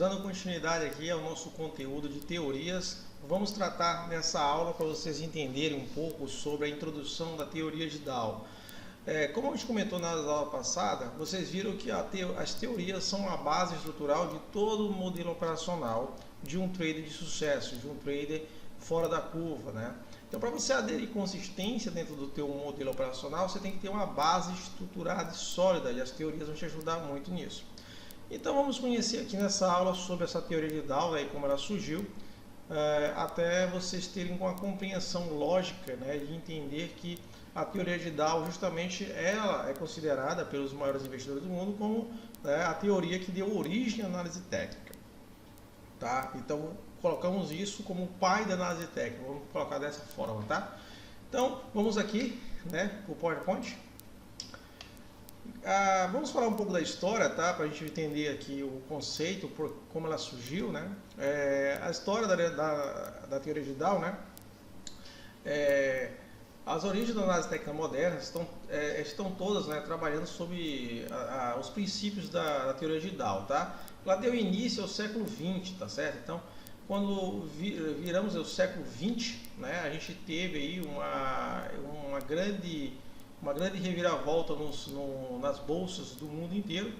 dando continuidade aqui ao nosso conteúdo de teorias, vamos tratar nessa aula para vocês entenderem um pouco sobre a introdução da teoria de Dow. Como a gente comentou na aula passada, vocês viram que as teorias são a base estrutural de todo o modelo operacional de um trader de sucesso, de um trader fora da curva, né? Então, para você aderir consistência dentro do teu modelo operacional, você tem que ter uma base estruturada e sólida, e as teorias vão te ajudar muito nisso. Então, vamos conhecer aqui nessa aula sobre essa teoria de Dow, e como ela surgiu, até vocês terem uma compreensão lógica, né, de entender que a teoria de Dow, justamente, ela é considerada pelos maiores investidores do mundo como a teoria que deu origem à análise técnica. Tá? Então, colocamos isso como o pai da análise técnica, vamos colocar dessa forma, tá? Então, vamos aqui, né, para o PowerPoint. Vamos falar um pouco da história, tá? Para a gente entender aqui o conceito, como ela surgiu, né? A história da teoria de Dow, né? As origens da análise técnica moderna estão todas, né, trabalhando sobre os princípios da teoria de Dow, tá? Ela deu início ao século XX, tá certo? Então, quando viramos ao século XX, né, a gente teve aí uma grande reviravolta nas bolsas do mundo inteiro,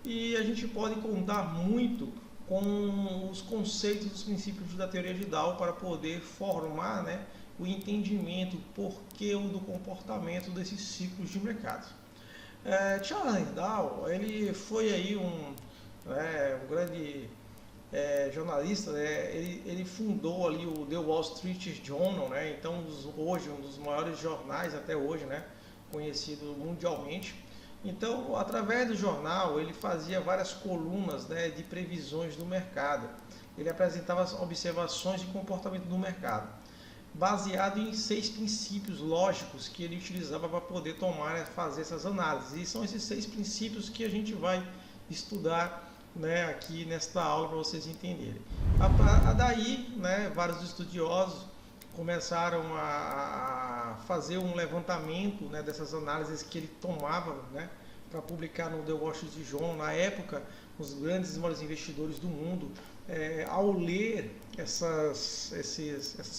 e a gente pode contar muito com os conceitos, os princípios da teoria de Dow para poder formar, né, o entendimento, o porquê do comportamento desses ciclos de mercado. Charles Dow, ele foi aí um grande jornalista, né? Ele fundou ali o The Wall Street Journal, né? Então hoje um dos maiores jornais até hoje, né, conhecido mundialmente. Então, através do jornal, ele fazia várias colunas, né, de previsões do mercado. Ele apresentava as observações de comportamento do mercado, baseado em 6 princípios lógicos que ele utilizava para poder fazer essas análises. E são esses 6 princípios que a gente vai estudar, né, aqui nesta aula, para vocês entenderem. Daí, né, vários estudiosos começaram a fazer um levantamento, né, dessas análises que ele tomava, né, para publicar no The Wall Street Journal. Na época, os grandes e maiores investidores do mundo, ao ler essas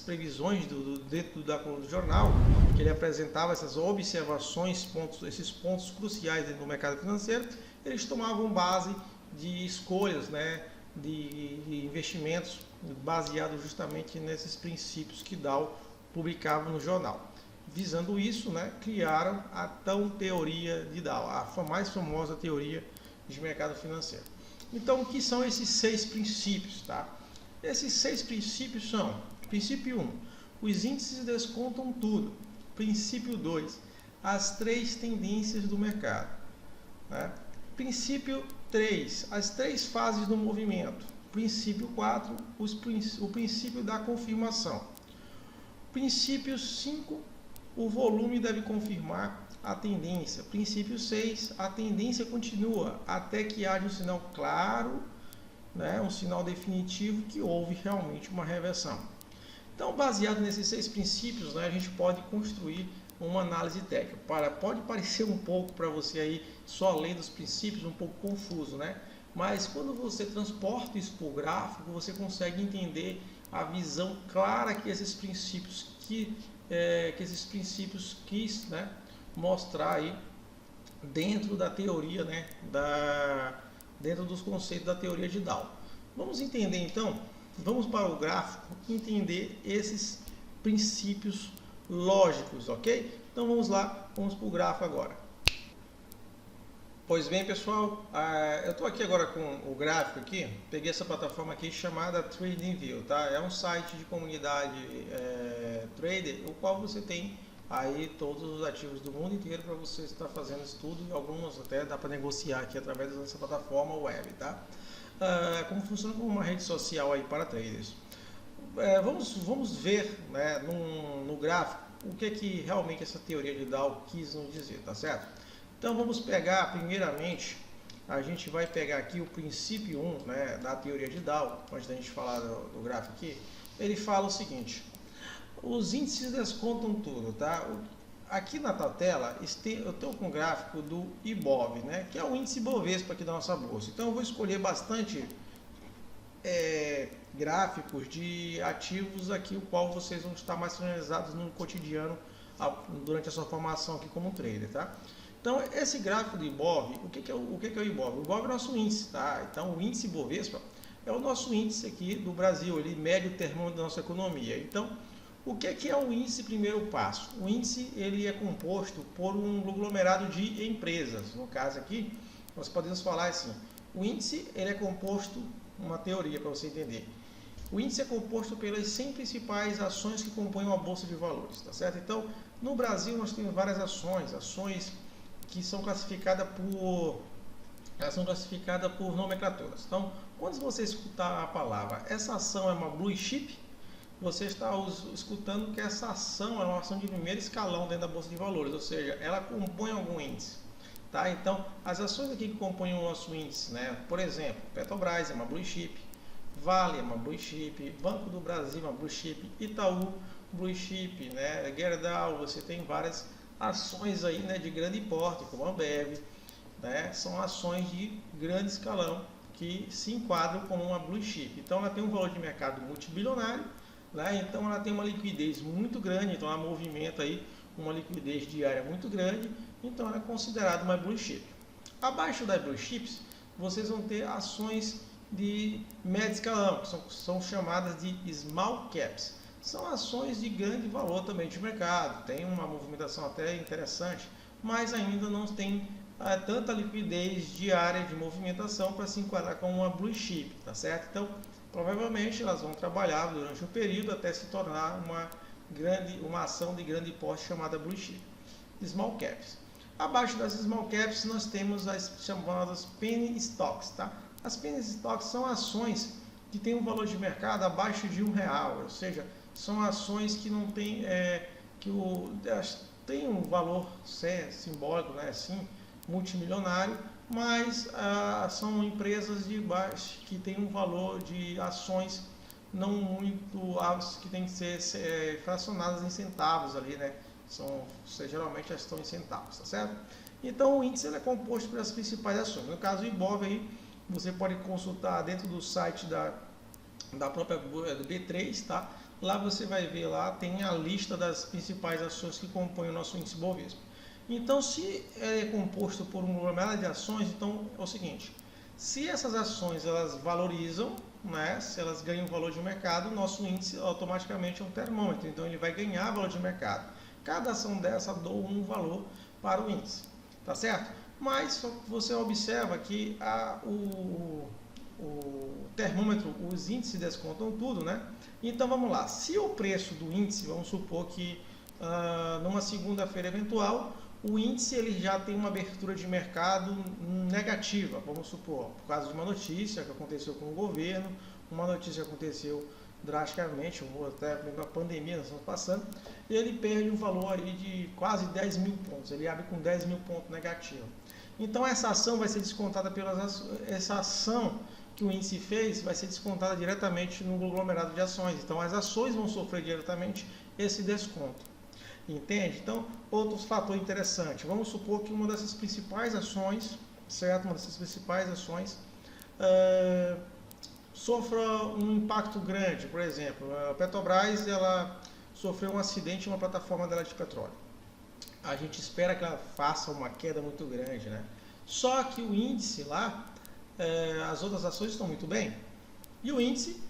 previsões dentro da coluna do jornal, que ele apresentava essas observações, esses pontos cruciais dentro do mercado financeiro, eles tomavam base de escolhas, né, de investimentos baseados justamente nesses princípios que Dow publicava no jornal. Visando isso, né, criaram a tão teoria de Dow, a mais famosa teoria de mercado financeiro. Então, o que são esses 6 princípios? Tá? Esses 6 princípios são: princípio 1, os índices descontam tudo. Princípio 2, as 3 tendências do mercado. Né? Princípio 3, as 3 fases do movimento. Princípio 4, o princípio da confirmação. Princípio 5, o volume deve confirmar a tendência. Princípio 6, a tendência continua até que haja um sinal claro, né, um sinal definitivo que houve realmente uma reversão. Então, baseado nesses 6 princípios, né, a gente pode construir uma análise técnica. Pode parecer um pouco para você aí, só lendo os princípios, um pouco confuso, né? Mas quando você transporta isso para o gráfico, você consegue entender a visão clara que esses princípios quis, né, mostrar aí dentro da teoria, né, dentro dos conceitos da teoria de Dow. Vamos entender então, vamos para o gráfico entender esses princípios lógicos, ok? Então vamos lá, vamos para o gráfico agora. Pois bem, pessoal, eu estou aqui agora com o gráfico aqui, peguei essa plataforma aqui chamada TradingView, tá? É um site de comunidade trader, o qual você tem aí todos os ativos do mundo inteiro para você estar fazendo estudo, e alguns até dá para negociar aqui através dessa plataforma web, tá? Como funciona como uma rede social aí para traders. Vamos ver, né, no gráfico o que realmente essa teoria de Dow quis nos dizer, tá certo? Então vamos pegar, primeiramente, a gente vai pegar aqui o princípio 1, né, da teoria de Dow, antes da gente falar do gráfico aqui. Ele fala o seguinte: os índices descontam tudo, tá? Aqui na tua tela, eu estou com o gráfico do IBOV, né, que é o índice Bovespa aqui da nossa bolsa. Então eu vou escolher bastante gráficos de ativos aqui, o qual vocês vão estar mais familiarizados no cotidiano durante a sua formação aqui como trader, tá? Então, esse gráfico do Ibov, o que é o Ibov? O Ibov é o nosso índice, tá? Então, o índice Bovespa é o nosso índice aqui do Brasil, ele mede o termômetro da nossa economia. Então, o que é o índice primeiro passo? O índice ele é composto por um aglomerado de empresas. No caso aqui, nós podemos falar assim, o índice ele é composto, uma teoria para você entender, o índice é composto pelas 100 principais ações que compõem a Bolsa de Valores, tá certo? Então, no Brasil nós temos várias ações que são classificadas por nomenclaturas. Então, quando você escutar a palavra, essa ação é uma blue chip, você está escutando que essa ação é uma ação de primeiro escalão dentro da Bolsa de Valores, ou seja, ela compõe algum índice. Tá? Então, as ações aqui que compõem o nosso índice, né? Por exemplo, Petrobras é uma blue chip, Vale é uma blue chip, Banco do Brasil é uma blue chip, Itaú, blue chip, né? Gerdau, você tem várias ações aí, né, de grande porte, como a Ambev, né? São ações de grande escalão que se enquadram como uma blue chip. Então, ela tem um valor de mercado multibilionário, né? Então, ela tem uma liquidez muito grande, então ela movimenta aí uma liquidez diária muito grande, então ela é considerada uma blue chip. Abaixo das blue chips, vocês vão ter ações de médio escalão, que são chamadas de small caps. São ações de grande valor também de mercado, tem uma movimentação até interessante, mas ainda não tem tanta liquidez diária de movimentação para se enquadrar como uma blue chip, tá certo? Então, provavelmente elas vão trabalhar durante um período até se tornar uma ação de grande porte chamada blue chip. Small caps. Abaixo das small caps nós temos as chamadas penny stocks, tá? As penny stocks são ações que têm um valor de mercado abaixo de R$1, ou seja, são ações que não têm tem um valor simbólico, né, assim, multimilionário, mas são empresas que têm um valor de ações não muito altos, que tem que ser fracionadas em centavos ali, né? Geralmente elas estão em centavos, tá certo? Então o índice é composto pelas principais ações. No caso do Ibov aí, você pode consultar dentro do site da própria do B3, tá? Lá você vai ver, lá tem a lista das principais ações que compõem o nosso índice Bovespa. Então, se é composto por um aglomerado de ações, então é o seguinte, se essas ações elas valorizam, né, se elas ganham valor de mercado, o nosso índice automaticamente é um termômetro, então ele vai ganhar valor de mercado. Cada ação dessa dá um valor para o índice, tá certo? Mas você observa que o termômetro, os índices descontam tudo, né? Então vamos lá, se o preço do índice, vamos supor que numa segunda-feira eventual, o índice ele já tem uma abertura de mercado negativa, vamos supor, por causa de uma notícia que aconteceu com o governo, uma notícia que aconteceu drasticamente, até a pandemia nós estamos passando, e ele perde um valor aí de quase 10 mil pontos, ele abre com 10 mil pontos negativo. Então essa ação vai ser descontada essa ação que o índice fez vai ser descontada diretamente no aglomerado de ações. Então as ações vão sofrer diretamente esse desconto. Entende? Então, outro fator interessante. Vamos supor que uma dessas principais ações, certo? Uma dessas principais ações sofra um impacto grande. Por exemplo, a Petrobras ela sofreu um acidente em uma plataforma dela de petróleo. A gente espera que ela faça uma queda muito grande, né? Só que o índice lá, as outras ações estão muito bem. E o índice,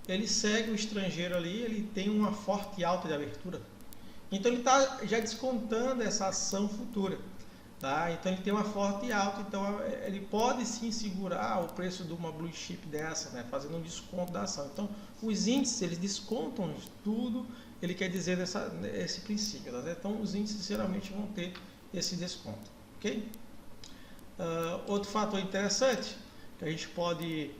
ele segue o estrangeiro ali, ele tem uma forte alta de abertura. Então ele está já descontando essa ação futura. Tá? Então ele tem uma forte alta, então ele pode sim segurar o preço de uma blue chip dessa, né? Fazendo um desconto da ação. Então os índices, eles descontam tudo, ele quer dizer esse princípio. Tá? Então os índices geralmente vão ter esse desconto. Ok? Outro fator interessante que a gente pode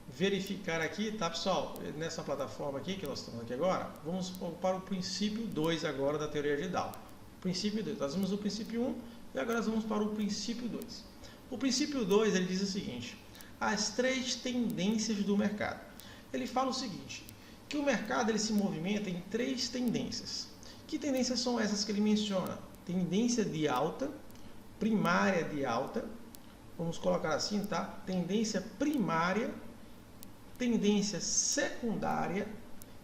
verificar aqui, tá pessoal, nessa plataforma aqui que nós estamos aqui agora, vamos para o princípio 2 agora da teoria de Dow. Princípio 2, nós vimos o princípio 1 e agora nós vamos para o princípio 2. O princípio 2 ele diz o seguinte, as 3 tendências do mercado. Ele fala o seguinte, que o mercado ele se movimenta em 3 tendências. Que tendências são essas que ele menciona? Tendência de alta, primária de alta, vamos colocar assim, tá? Tendência primária tendência secundária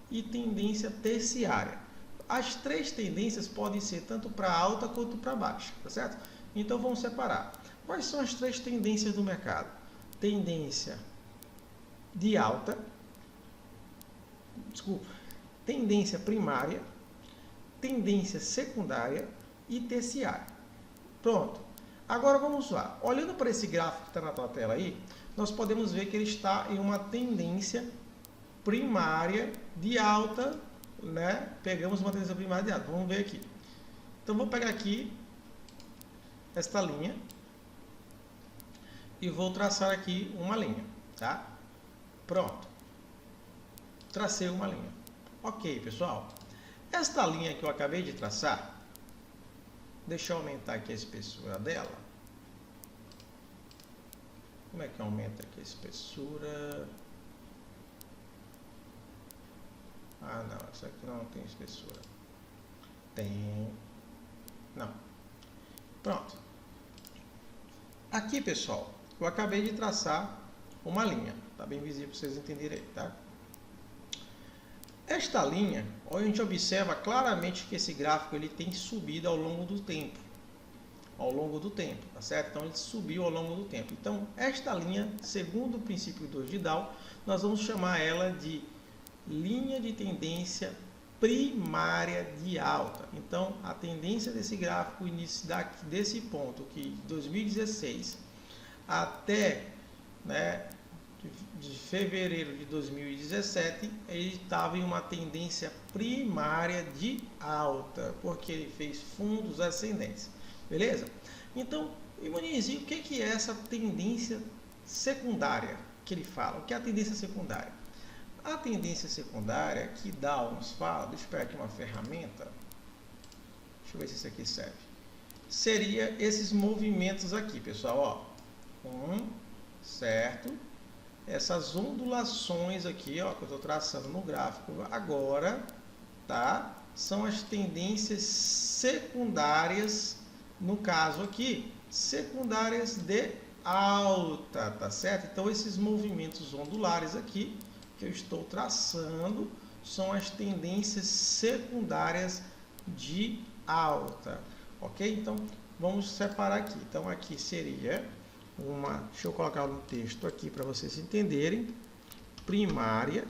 e tendência terciária. As três tendências podem ser tanto para alta quanto para baixa, tá certo? Então vamos separar. Quais são as três tendências do mercado? Tendência de alta, tendência primária, tendência secundária e terciária. Pronto. Agora vamos lá. Olhando para esse gráfico que está na tua tela aí, nós podemos ver que ele está em uma tendência primária de alta, né? Pegamos uma tendência primária de alta. Vamos ver aqui. Então vou pegar aqui esta linha e vou traçar aqui uma linha, tá? Pronto. Tracei uma linha. Ok, pessoal. Esta linha que eu acabei de traçar, deixa eu aumentar aqui a espessura dela. Como é que aumenta aqui a espessura? Ah, não, essa aqui não tem espessura. Tem. Não. Pronto. Aqui, pessoal, eu acabei de traçar uma linha. Tá bem visível para vocês entenderem aí, tá? Esta linha, a gente observa claramente que esse gráfico ele tem subido ao longo do tempo. Ao longo do tempo, tá certo? Então ele subiu ao longo do tempo. Então, esta linha, segundo o princípio 2 de Dow, nós vamos chamar ela de linha de tendência primária de alta. Então, a tendência desse gráfico, início desse ponto, que de 2016 até, né, de fevereiro de 2017, ele estava em uma tendência primária de alta, porque ele fez fundos ascendentes. Beleza? Então, Muniz, o que é essa tendência secundária que ele fala? O que é a tendência secundária? A tendência secundária que Dow nos fala, deixa eu pegar aqui uma ferramenta, deixa eu ver se isso aqui serve, seria esses movimentos aqui, pessoal, ó, certo? Essas ondulações aqui, ó, que eu estou traçando no gráfico agora, tá? São as tendências secundárias, no caso aqui, secundárias de alta, tá certo? Então, esses movimentos ondulares aqui, que eu estou traçando, são as tendências secundárias de alta, ok? Então, vamos separar aqui. Então, aqui seria uma, deixa eu colocar no texto aqui para vocês entenderem, primária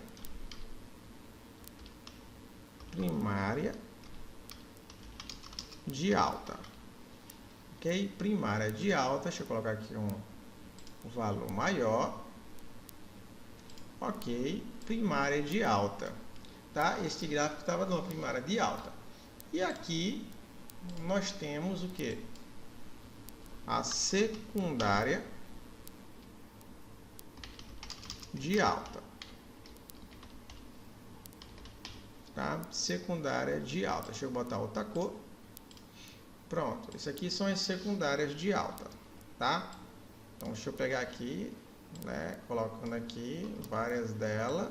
de alta, ok? Primária de alta, deixa eu colocar aqui um valor maior, ok? Primária de alta, tá? Este gráfico estava numa primária de alta. E aqui nós temos o que? A secundária de alta, tá? Secundária de alta. Deixa eu botar outra cor. Pronto, isso aqui são as secundárias de alta, tá? Então, deixa eu pegar aqui, né? Colocando aqui várias delas.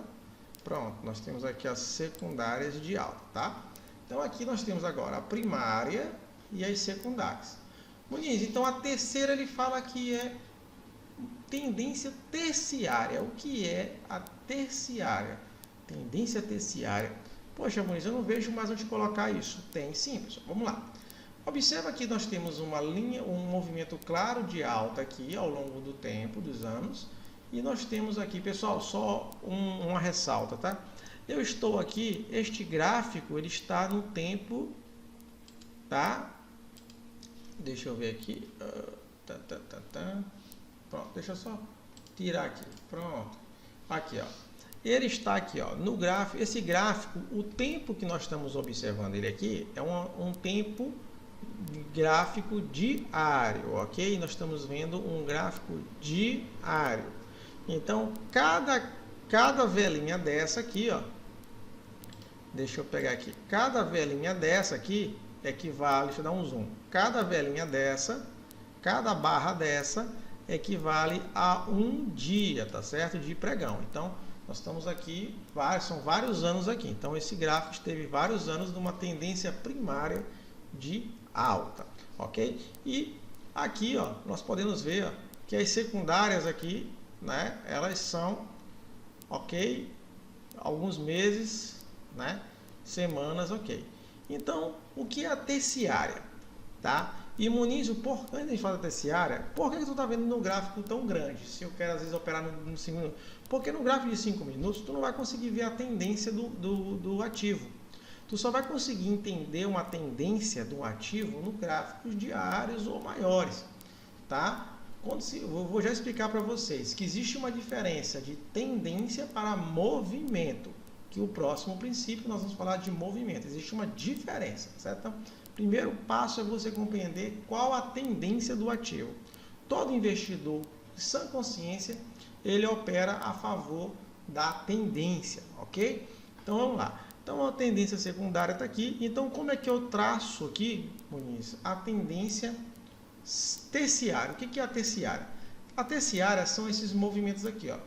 Pronto, nós temos aqui as secundárias de alta, tá? Então, aqui nós temos agora a primária e as secundárias. Muniz, então a terceira ele fala que é tendência terciária. O que é a terciária? Tendência terciária. Poxa, Muniz, eu não vejo mais onde colocar isso. Tem sim, pessoal. Vamos lá. Observa que nós temos uma linha, um movimento claro de alta aqui ao longo do tempo, dos anos. E nós temos aqui, pessoal, só uma ressalta, tá? Eu estou aqui, este gráfico, ele está no tempo, tá? Deixa eu ver aqui. Pronto, deixa eu só tirar aqui. Pronto. Aqui, ó. Ele está aqui, ó, no gráfico. Esse gráfico, o tempo que nós estamos observando ele aqui é um tempo gráfico diário, ok? Nós estamos vendo um gráfico diário. Então, cada velinha dessa aqui, ó. Deixa eu pegar aqui. Cada velinha dessa aqui equivale, deixa eu dar um zoom. Cada velinha dessa, cada barra dessa equivale a um dia, tá certo? De pregão. Então, nós estamos aqui, são vários anos aqui. Então, esse gráfico esteve vários anos numa tendência primária de alta, ok? E aqui, ó, nós podemos ver, ó, que as secundárias aqui, né? Elas são ok, alguns meses, né, semanas, ok. Então, o que é a terciária, tá? E Muniz, por que a gente fala terciária, por que tu tá vendo no gráfico tão grande? Se eu quero às vezes operar no 5 minutos, porque no gráfico de 5 minutos tu não vai conseguir ver a tendência do ativo. Tu só vai conseguir entender uma tendência do ativo no gráficos diários ou maiores, tá? Vou já explicar para vocês que existe uma diferença de tendência para movimento, que o próximo princípio nós vamos falar de movimento. Existe uma diferença, certo? Então, primeiro passo é você compreender qual a tendência do ativo. Todo investidor de sã consciência, ele opera a favor da tendência, ok? Então vamos lá. Então a tendência secundária está aqui. Então como é que eu traço aqui, Muniz, a tendência terciária? O que é a terciária? A terciária são esses movimentos aqui, ó.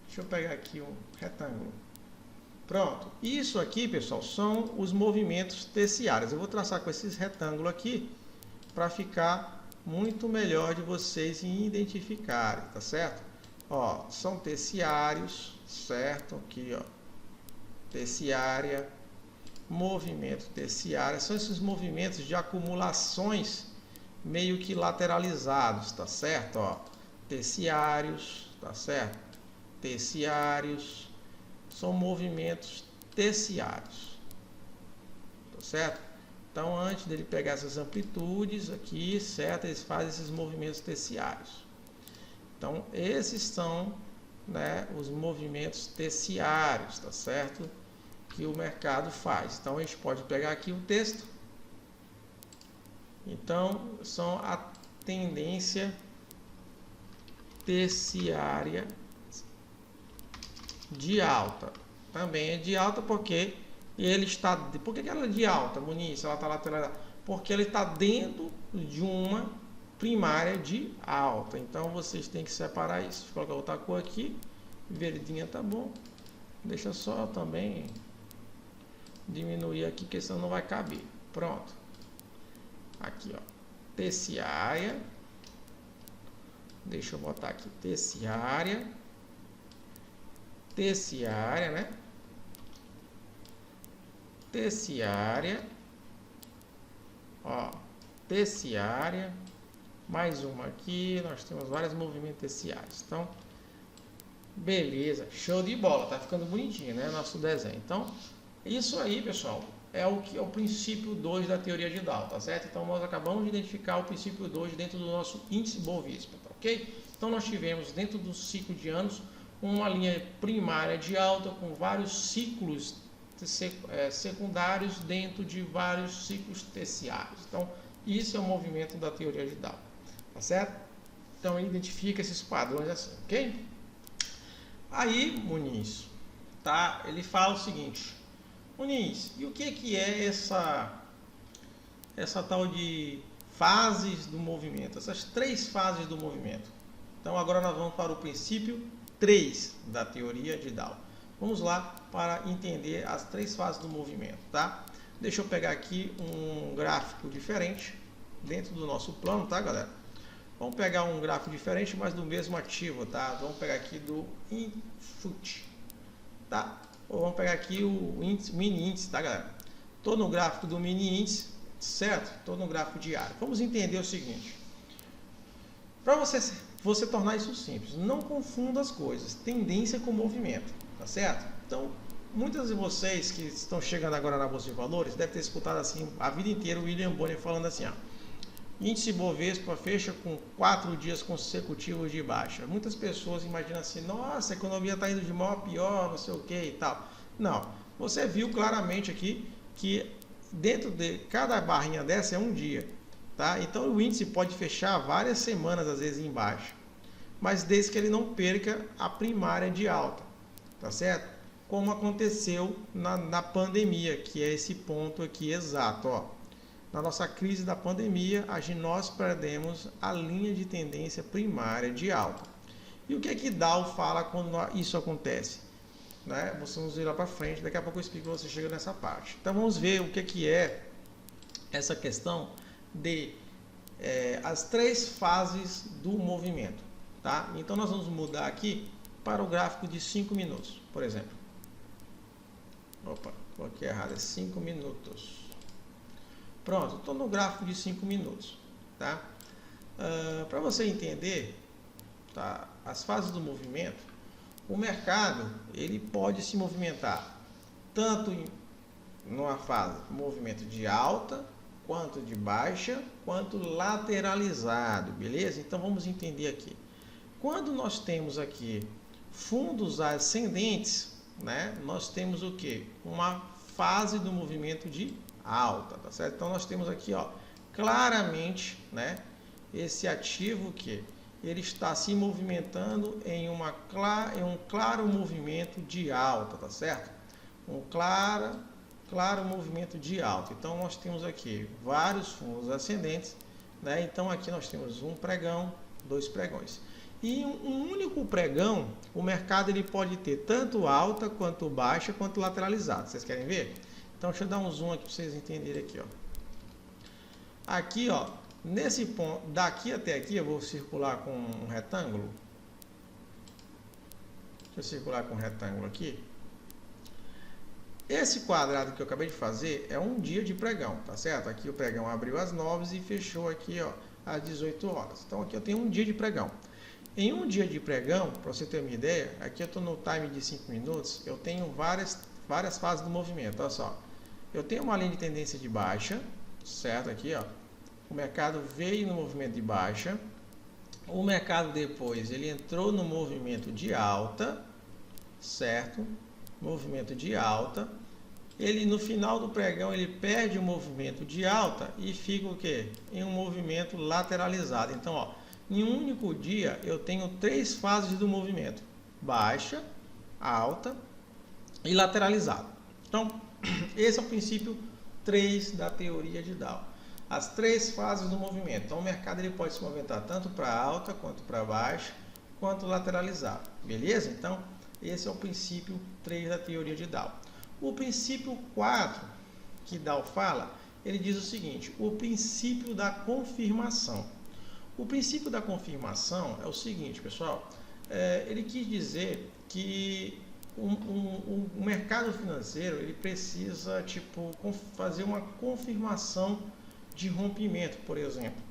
Deixa eu pegar aqui um retângulo. Pronto. Isso aqui, pessoal, são os movimentos terciários. Eu vou traçar com esses retângulos aqui para ficar muito melhor de vocês identificarem, tá certo? Ó, são terciários, certo? Aqui, ó. Terciária, movimento terciário, são esses movimentos de acumulações meio que lateralizados, tá certo? Ó, terciários, tá certo? Terciários são movimentos terciários, tá certo? Então, antes dele pegar essas amplitudes aqui, certo? Eles fazem esses movimentos terciários. Então, esses são, né, os movimentos terciários, tá certo? Que o mercado faz. Então, a gente pode pegar aqui o texto. Então, são a tendência terciária de alta. Também é de alta porque ele está... Por que ela é de alta, Muniz? Ela está lateral? Porque ele está dentro de uma primária de alta. Então, vocês têm que separar isso. Vou colocar outra cor aqui. Verdinha tá bom. Deixa só também diminuir aqui, porque senão não vai caber. Pronto. Aqui, ó. Terciária. Deixa eu botar aqui. Terciária. Terciária, né? Terciária. Ó. Terciária. Mais uma aqui. Nós temos vários movimentos terciários. Então, beleza. Show de bola. Tá ficando bonitinho, né? Nosso desenho. Então, isso aí, pessoal, é o que é o princípio 2 da teoria de Dow, tá certo? Então, nós acabamos de identificar o princípio 2 dentro do nosso índice Bovespa, tá ok? Então, nós tivemos dentro do ciclo de anos uma linha primária de alta com vários ciclos secundários dentro de vários ciclos terciários. Então, isso é o movimento da teoria de Dow, tá certo? Então, identifica esses padrões assim, ok? Aí, Muniz, tá? Ele fala o seguinte: Muniz, e o que é essa tal de fases do movimento? Essas 3 fases do movimento. Então, agora nós vamos para o princípio 3 da teoria de Dow. Vamos lá para entender as 3 fases do movimento, tá? Deixa eu pegar aqui um gráfico diferente dentro do nosso plano, tá, galera? Vamos pegar um gráfico diferente, mas do mesmo ativo, tá? Vamos pegar aqui do INFUT, tá? Ou vamos pegar aqui o índice, mini índice, tá, galera? Estou no gráfico do mini índice, certo? Estou no gráfico diário. Vamos entender o seguinte. Para você tornar isso simples, não confunda as coisas, tendência com movimento, tá certo? Então, muitas de vocês que estão chegando agora na Bolsa de Valores devem ter escutado assim a vida inteira o William Bonner falando assim, ó: índice Bovespa fecha com 4 dias consecutivos de baixa. Muitas pessoas imaginam assim: nossa, a economia está indo de mal a pior, não sei o que e tal. Não, você viu claramente aqui que dentro de cada barrinha dessa é um dia, tá? Então o índice pode fechar várias semanas às vezes em baixa, mas desde que ele não perca a primária de alta, tá certo? Como aconteceu na pandemia, que é esse ponto aqui exato, ó. Na nossa crise da pandemia, nós perdemos a linha de tendência primária de alta. E o que é que Dow fala quando isso acontece? Né? Vamos ver lá para frente, daqui a pouco eu explico para você chegar nessa parte. Então vamos ver o que é essa questão de as 3 fases do movimento. Tá? Então nós vamos mudar aqui para o gráfico de 5 minutos, por exemplo. Opa, coloquei errado, é 5 minutos. Pronto, estou no gráfico de 5 minutos, tá? Para você entender, tá, as fases do movimento, o mercado ele pode se movimentar tanto numa fase movimento de alta, quanto de baixa, quanto lateralizado, beleza? Então vamos entender aqui. Quando nós temos aqui fundos ascendentes, né, nós temos o que? Uma fase do movimento de alta, tá certo? Então nós temos aqui, ó, claramente, né, esse ativo que ele está se movimentando em um claro movimento de alta, tá certo? Um claro movimento de alta. Então nós temos aqui vários fundos ascendentes, né? Então aqui nós temos um pregão, dois pregões. E um único pregão, o mercado ele pode ter tanto alta, quanto baixa, quanto lateralizado. Vocês querem ver? Então deixa eu dar um zoom aqui para vocês entenderem aqui, ó. Aqui, ó, nesse ponto, daqui até aqui, eu vou circular com um retângulo. Deixa eu circular com um retângulo aqui. Esse quadrado que eu acabei de fazer é um dia de pregão, tá certo? Aqui o pregão abriu às 9 e fechou aqui, ó, às 18 horas. Então aqui eu tenho um dia de pregão. Em um dia de pregão, para você ter uma ideia, aqui eu estou no time de 5 minutos, eu tenho várias fases do movimento. Olha só, eu tenho uma linha de tendência de baixa, certo? Aqui, ó, o mercado veio no movimento de baixa, o mercado depois ele entrou no movimento de alta, certo? Movimento de alta. Ele no final do pregão ele perde o movimento de alta e fica o quê? Em um movimento lateralizado. Então, ó, em um único dia eu tenho 3 fases do movimento: baixa, alta e lateralizado. Então, esse é o princípio 3 da teoria de Dow. As 3 fases do movimento. Então, o mercado ele pode se movimentar tanto para alta, quanto para baixa, quanto lateralizado. Beleza? Então, esse é o princípio 3 da teoria de Dow. O princípio 4 que Dow fala, ele diz o seguinte: o princípio da confirmação. O princípio da confirmação é o seguinte, pessoal, ele quis dizer que o mercado financeiro ele precisa fazer uma confirmação de rompimento, por exemplo.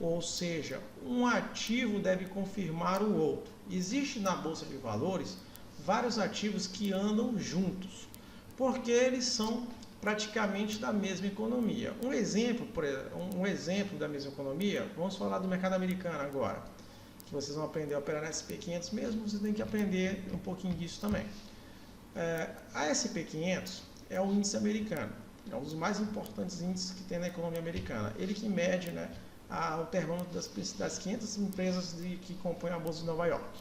Ou seja, um ativo deve confirmar o outro. Existe na Bolsa de Valores vários ativos que andam juntos, porque eles são praticamente da mesma economia. Um exemplo da mesma economia, vamos falar do mercado americano agora. Que vocês vão aprender a operar na SP500 mesmo, vocês têm que aprender um pouquinho disso também. A SP500 é o índice americano, é um dos mais importantes índices que tem na economia americana. Ele que mede, né, o termômetro das 500 empresas que compõem a Bolsa de Nova York.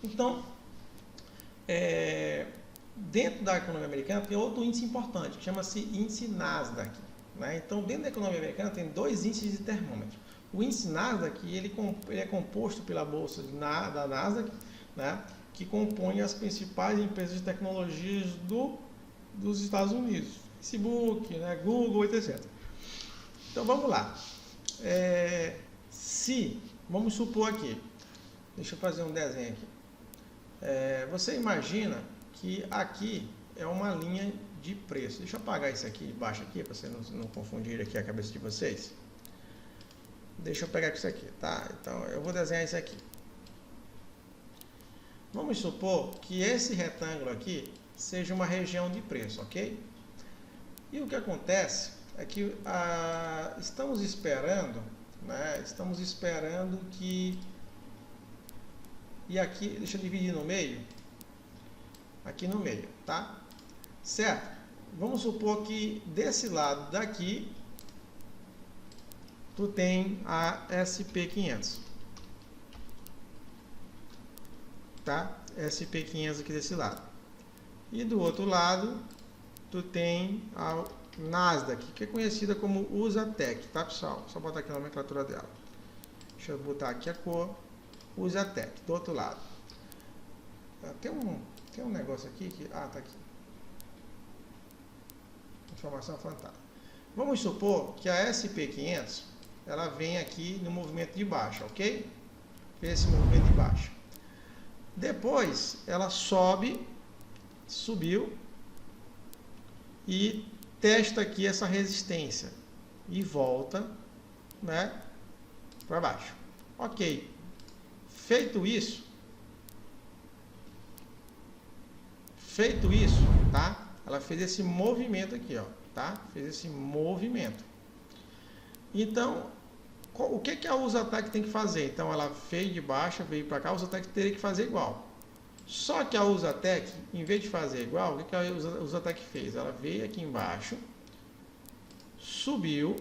Então, dentro da economia americana tem outro índice importante, que chama-se índice Nasdaq. Né? Então, dentro da economia americana tem 2 índices de termômetro. O índice Nasdaq ele é composto pela bolsa da Nasdaq, né? Que compõe as principais empresas de tecnologias dos Estados Unidos. Facebook, né? Google, etc. Então, vamos lá. Vamos supor aqui, deixa eu fazer um desenho aqui. Você imagina que aqui é uma linha de preço. Deixa eu apagar isso aqui de baixo aqui, para você não confundir aqui a cabeça de vocês. Deixa eu pegar isso aqui, tá? Então, eu vou desenhar isso aqui. Vamos supor que esse retângulo aqui seja uma região de preço, ok? E o que acontece é que estamos esperando, né? Estamos esperando que... E aqui, deixa eu dividir no meio. Aqui no meio, tá? Certo? Vamos supor que desse lado daqui tu tem a SP500, tá? SP500 aqui desse lado. E do outro lado tu tem a Nasdaq, que é conhecida como Usatec, tá, pessoal? Só botar aqui a nomenclatura dela. Deixa eu botar aqui a cor Usatec, do outro lado. Tem um negócio aqui que... tá aqui. Informação fantástica. Vamos supor que a SP500 ela vem aqui no movimento de baixa, ok? Esse movimento de baixa. Depois ela subiu e testa aqui essa resistência e volta, né, para baixo. Ok. Feito isso, tá? Ela fez esse movimento aqui, ó, tá? Fez esse movimento. Então, o que a Usatec tem que fazer? Então, ela veio de baixo, veio para cá, a Usatec teria que fazer igual. Só que a Usatec, em vez de fazer igual, o que a Usatec fez? Ela veio aqui embaixo, subiu,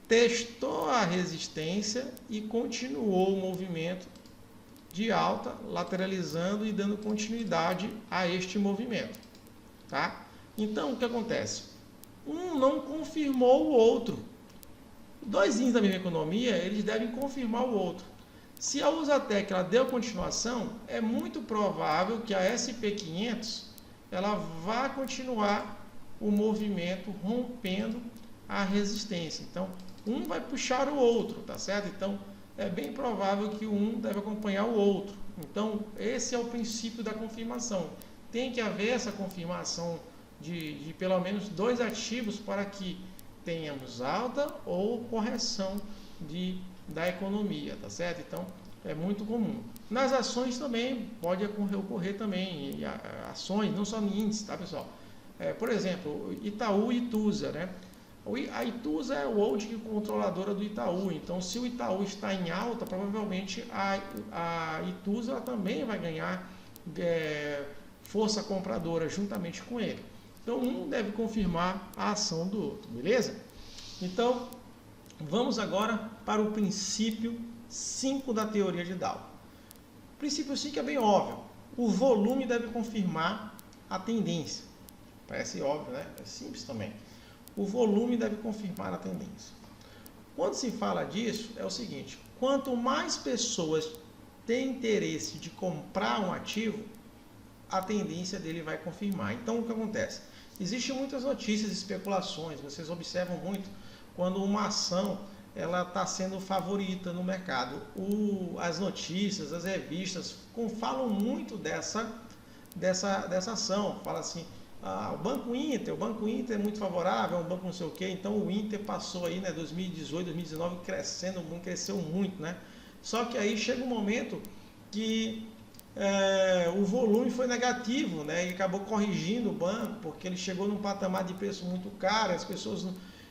testou a resistência e continuou o movimento de alta, lateralizando e dando continuidade a este movimento, tá? Então, o que acontece? Um não confirmou o outro. Dois índices da mesma economia, eles devem confirmar o outro. Se a Usatec ela deu continuação, é muito provável que a SP500 ela vá continuar o movimento rompendo a resistência. Então, um vai puxar o outro, tá certo? Então, é bem provável que um deve acompanhar o outro. Então, esse é o princípio da confirmação. Tem que haver essa confirmação de pelo menos dois ativos para que tenhamos alta ou correção da economia, tá certo? Então, é muito comum. Nas ações também pode ocorrer também, ações, não só em índices, tá, pessoal? Por exemplo, Itaú e Itusa, né? A Itusa é o holding controladora do Itaú, então se o Itaú está em alta, provavelmente a Itusa ela também vai ganhar força compradora juntamente com ele. Então um deve confirmar a ação do outro, beleza? Então vamos agora para o princípio 5 da teoria de Dow. O princípio 5 é bem óbvio, o volume deve confirmar a tendência. Parece óbvio, né? É simples também. O volume deve confirmar a tendência. Quando se fala disso, é o seguinte: quanto mais pessoas têm interesse de comprar um ativo, a tendência dele vai confirmar. Então, o que acontece? Existem muitas notícias e especulações, vocês observam muito quando uma ação ela está sendo favorita no mercado. As notícias, as revistas falam muito dessa ação. Fala assim, o Banco Inter é muito favorável, é um banco não sei o quê. Então o Inter passou aí, né, 2018, 2019 cresceu muito, né? Só que aí chega um momento que o volume foi negativo, né? E acabou corrigindo o banco, porque ele chegou num patamar de preço muito caro, as pessoas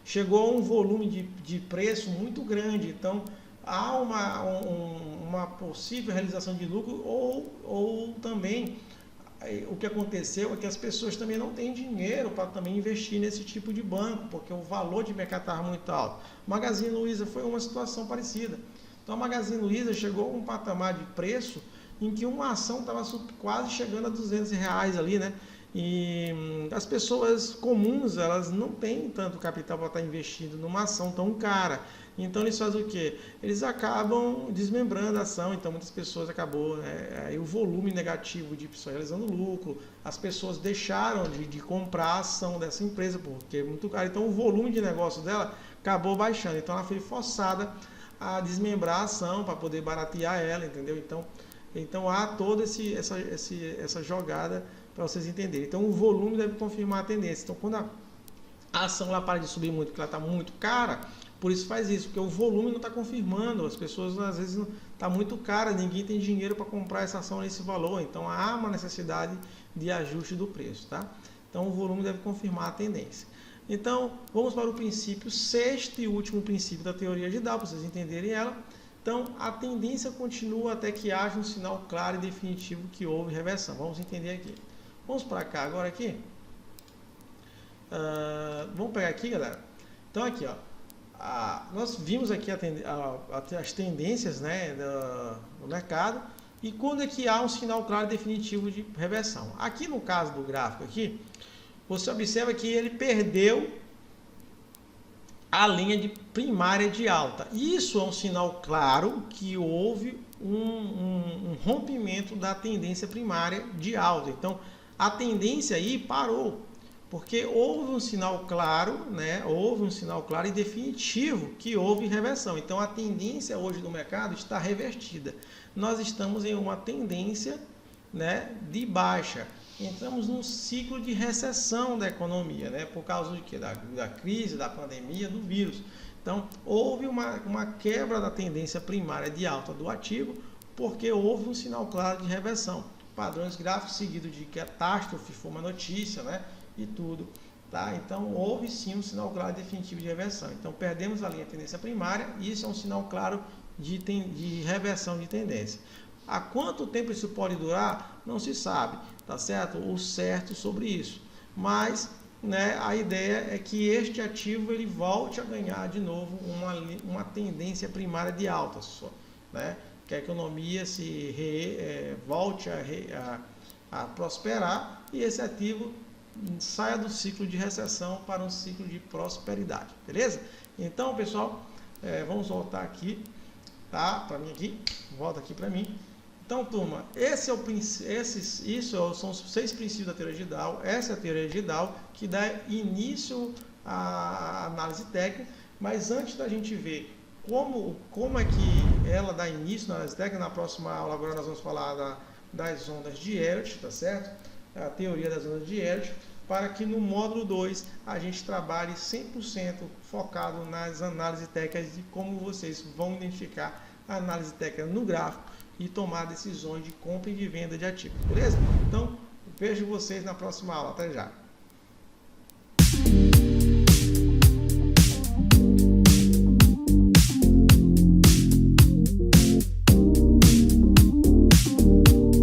chegou a um volume de preço muito grande. Então há uma possível realização de lucro ou também o que aconteceu é que as pessoas também não têm dinheiro para também investir nesse tipo de banco, porque o valor de mercado estava muito alto. Magazine Luiza foi uma situação parecida. Então a Magazine Luiza chegou a um patamar de preço em que uma ação estava quase chegando a R$200 ali, né? E as pessoas comuns, elas não têm tanto capital para estar investindo numa ação tão cara. Então eles fazem o quê? Eles acabam desmembrando a ação, então muitas pessoas acabou, né? Aí o volume negativo de pessoas realizando lucro, as pessoas deixaram de comprar a ação dessa empresa, porque é muito caro. Então o volume de negócio dela acabou baixando, então ela foi forçada a desmembrar a ação para poder baratear ela, entendeu? Então há toda essa jogada para vocês entenderem. Então o volume deve confirmar a tendência. Então quando a ação lá para de subir muito, porque ela está muito cara, por isso faz isso, porque o volume não está confirmando, as pessoas às vezes não está muito cara, ninguém tem dinheiro para comprar essa ação nesse valor, então há uma necessidade de ajuste do preço, tá? Então o volume deve confirmar a tendência. Então vamos para o princípio, sexto e último princípio da teoria de Dow, para vocês entenderem ela. Então a tendência continua até que haja um sinal claro e definitivo que houve reversão. Vamos entender aqui. Vamos para cá agora aqui. Vamos pegar aqui, galera. Então aqui, ó. Nós vimos aqui as tendências, né, do mercado e quando é que há um sinal claro e definitivo de reversão. Aqui no caso do gráfico aqui, você observa que ele perdeu a linha de primária de alta. Isso é um sinal claro que houve um rompimento da tendência primária de alta. Então a tendência aí parou. Porque houve um sinal claro, né? Houve um sinal claro e definitivo que houve reversão. Então a tendência hoje do mercado está revertida. nós estamos em uma tendência, né, de baixa. Entramos num ciclo de recessão da economia, né, por causa de quê? Da crise, da pandemia, do vírus. Então, houve uma quebra da tendência primária de alta do ativo, porque houve um sinal claro de reversão. Padrões gráficos seguidos de catástrofe, foi uma notícia, né, e tudo. Tá? Então, houve sim um sinal claro definitivo de reversão. Então, perdemos a linha de tendência primária, e isso é um sinal claro de reversão de tendência. Há quanto tempo isso pode durar? Não se sabe, tá certo? O certo sobre isso. Mas, né, a ideia é que este ativo ele volte a ganhar de novo uma tendência primária de alta, né? Que a economia volte a prosperar e esse ativo saia do ciclo de recessão para um ciclo de prosperidade, beleza? Então, pessoal, vamos voltar aqui, tá? Para mim aqui, volta aqui para mim. Então, turma, isso são os 6 princípios da teoria de Dow. Essa é a teoria de Dow que dá início à análise técnica, mas antes da gente ver como é que ela dá início na análise técnica, na próxima aula agora nós vamos falar das ondas de Elliott, tá certo? A teoria das ondas de Elliott, para que no módulo 2 a gente trabalhe 100% focado nas análises técnicas de como vocês vão identificar a análise técnica no gráfico e tomar decisões de compra e de venda de ativos, beleza? Então, vejo vocês na próxima aula. Até já!